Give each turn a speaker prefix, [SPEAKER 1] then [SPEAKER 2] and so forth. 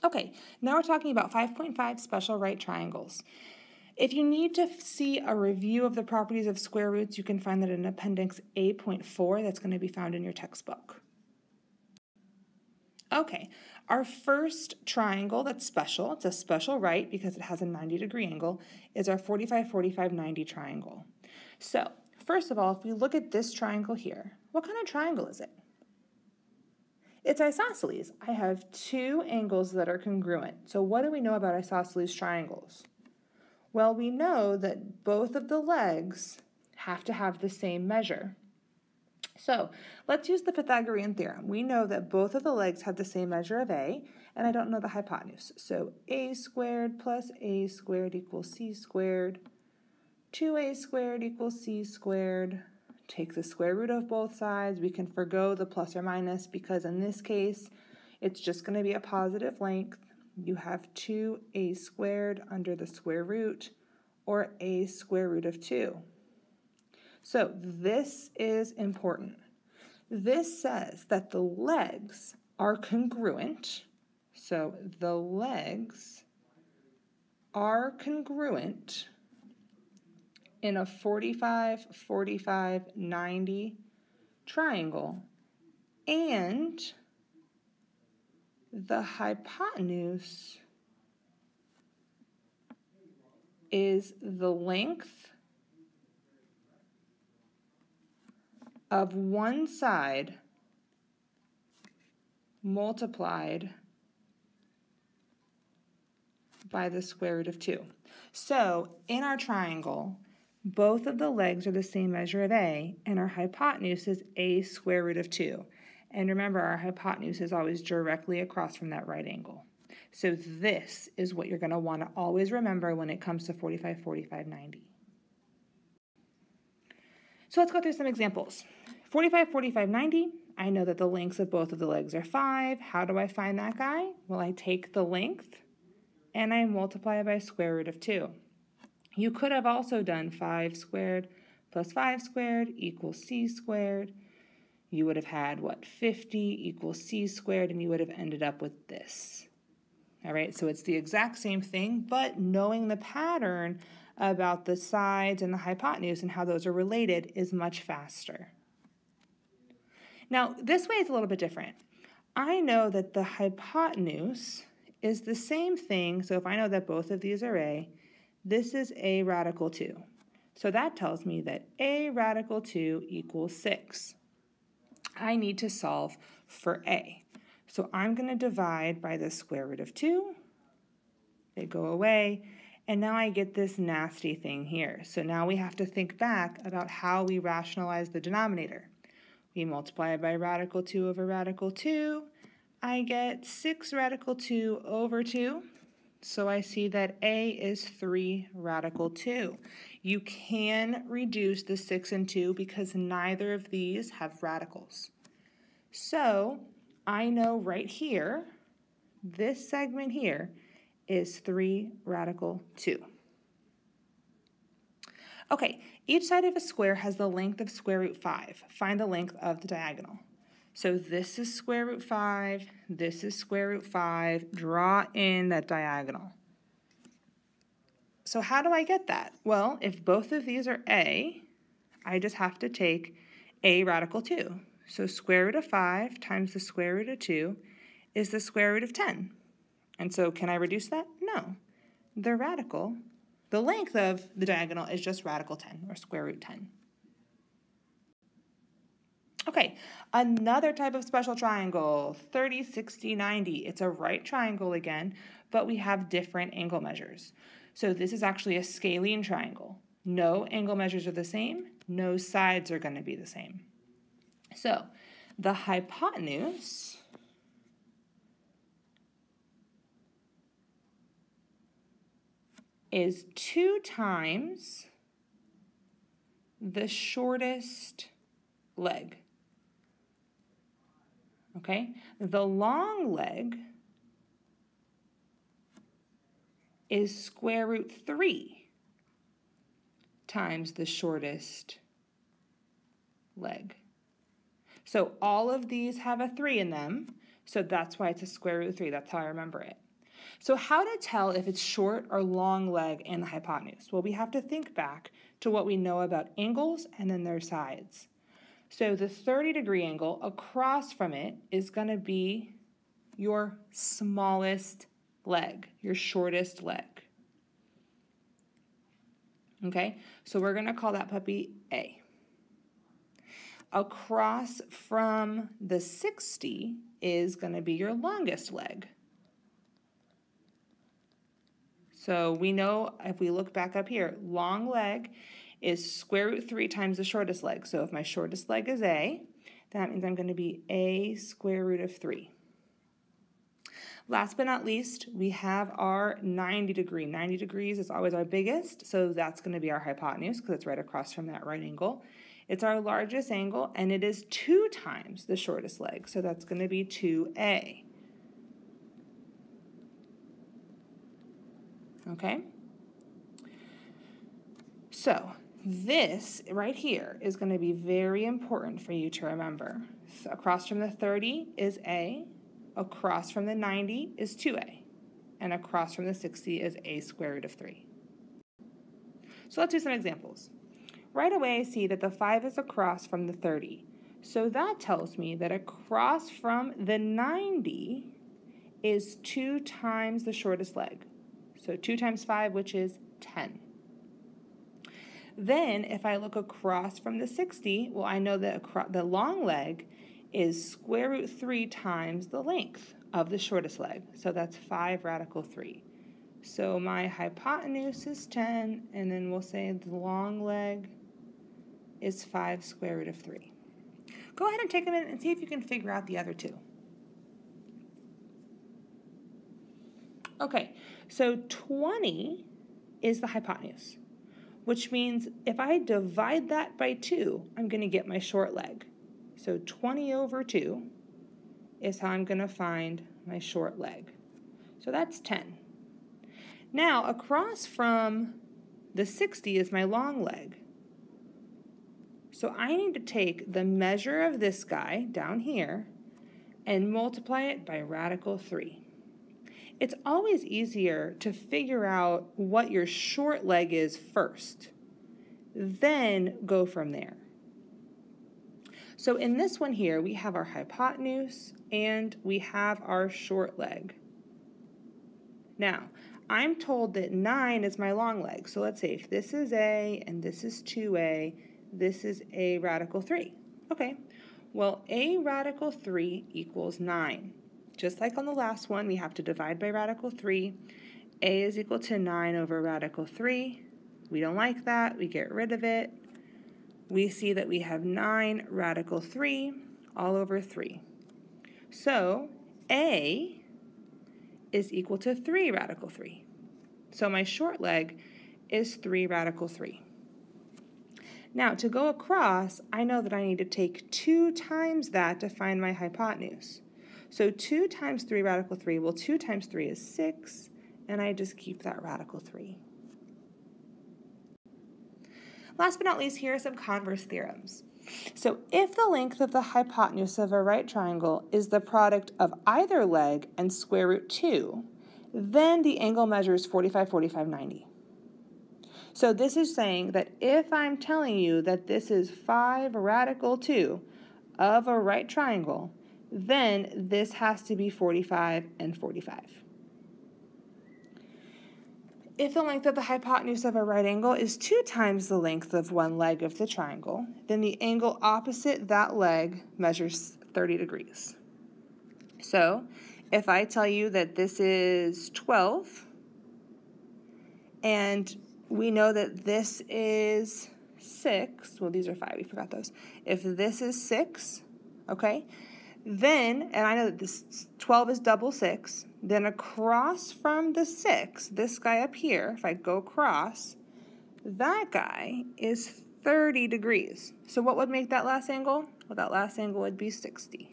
[SPEAKER 1] Okay, now we're talking about 5.5 special right triangles. If you need to see a review of the properties of square roots, you can find that in Appendix A.4 that's going to be found in your textbook. Okay, our first triangle that's special, it's a special right because it has a 90-degree angle, is our 45, 45, 90 triangle. So, first of all, if we look at this triangle here, what kind of triangle is it? It's isosceles. I have two angles that are congruent. So what do we know about isosceles triangles? Well, we know that both of the legs have to have the same measure. So let's use the Pythagorean theorem. We know that both of the legs have the same measure of a, and I don't know the hypotenuse. So a squared plus a squared equals c squared. 2a squared equals c squared. Take the square root of both sides. We can forgo the plus or minus because in this case, it's just going to be a positive length. You have 2a squared under the square root, or a square root of 2. So this is important. This says that the legs are congruent. So the legs are congruent in a 45, 45, 90 triangle, and the hypotenuse is the length of one side multiplied by the square root of 2. So in our triangle, both of the legs are the same measure of a, and our hypotenuse is a square root of 2. And remember, our hypotenuse is always directly across from that right angle. So this is what you're going to want to always remember when it comes to 45, 45, 90. So let's go through some examples. 45, 45, 90, I know that the lengths of both of the legs are 5. How do I find that guy? Well, I take the length and I multiply it by square root of 2. You could have also done 5 squared plus 5 squared equals c squared. You would have had, 50 equals c squared, and you would have ended up with this. All right, so it's the exact same thing, but knowing the pattern about the sides and the hypotenuse and how those are related is much faster. Now, this way is a little bit different. I know that the hypotenuse is the same thing, so if I know that both of these are a, this is a radical 2. So that tells me that a radical 2 equals 6. I need to solve for a. So I'm going to divide by the square root of 2. They go away. And now I get this nasty thing here. So now we have to think back about how we rationalize the denominator. We multiply it by radical 2 over radical 2. I get 6 radical 2 over 2. So I see that a is 3 radical 2. You can reduce the 6 and 2 because neither of these have radicals. So I know right here, this segment here is 3 radical 2. Okay, each side of a square has the length of square root 5. Find the length of the diagonal. So this is square root 5, this is square root 5. Draw in that diagonal. So how do I get that? Well, if both of these are a, I just have to take a radical 2. So square root of 5 times the square root of 2 is the square root of 10. And so can I reduce that? No. The length of the diagonal is just radical 10, or square root 10. Okay, another type of special triangle, 30, 60, 90. It's a right triangle again, but we have different angle measures. So this is actually a scalene triangle. No angle measures are the same, no sides are going to be the same. So the hypotenuse is 2 times the shortest leg. Okay, the long leg is square root 3 times the shortest leg. So all of these have a 3 in them, so that's why it's a square root of 3. That's how I remember it. So how to tell if it's short or long leg in the hypotenuse? Well, we have to think back to what we know about angles and then their sides. So the 30-degree angle across from it is going to be your smallest leg, your shortest leg. Okay, so we're going to call that puppy A. Across from the 60 is going to be your longest leg. So we know if we look back up here, long leg is square root 3 times the shortest leg. So if my shortest leg is A, that means I'm going to be A square root of 3. Last but not least, we have our 90 degree. 90 degrees is always our biggest, so that's going to be our hypotenuse because it's right across from that right angle. It's our largest angle, and it is 2 times the shortest leg, so that's going to be 2A. Okay? So this right here is going to be very important for you to remember. So across from the 30 is A. Across from the 90 is 2A, and across from the 60 is A square root of 3. So let's do some examples. Right away, I see that the 5 is across from the 30. So that tells me that across from the 90 is 2 times the shortest leg. So 2 times 5, which is 10. Then, if I look across from the 60, well, I know that the long leg is square root 3 times the length of the shortest leg. So that's 5 radical 3. So my hypotenuse is 10, and then we'll say the long leg is 5 square root of 3. Go ahead and take a minute and see if you can figure out the other two. Okay, so 20 is the hypotenuse, which means if I divide that by 2, I'm going to get my short leg. So 20 over 2 is how I'm going to find my short leg. So that's 10. Now, across from the 60 is my long leg. So I need to take the measure of this guy down here and multiply it by radical 3. It's always easier to figure out what your short leg is first, then go from there. So in this one here, we have our hypotenuse and we have our short leg. Now, I'm told that 9 is my long leg. So let's say if this is A and this is 2A, this is A radical 3. Okay, well, A radical 3 equals 9. Just like on the last one, we have to divide by radical 3. A is equal to 9 over radical 3. We don't like that. We get rid of it. We see that we have 9 radical 3 all over 3. So A is equal to 3 radical 3. So my short leg is 3 radical 3. Now, to go across, I know that I need to take 2 times that to find my hypotenuse. So 2 times 3 radical 3, well, 2 times 3 is 6, and I just keep that radical 3. Last but not least, here are some converse theorems. So if the length of the hypotenuse of a right triangle is the product of either leg and square root 2, then the angle measures 45, 45, 90. So this is saying that if I'm telling you that this is 5 radical 2 of a right triangle, then this has to be 45 and 45. If the length of the hypotenuse of a right angle is 2 times the length of one leg of the triangle, then the angle opposite that leg measures 30 degrees. So if I tell you that this is 12, and we know that this is 6, well, these are 5, we forgot those. If this is 6, okay, then, and I know that this 12 is double 6, then across from the 6, this guy up here, if I go across, that guy is 30 degrees. So what would make that last angle? Well, that last angle would be 60.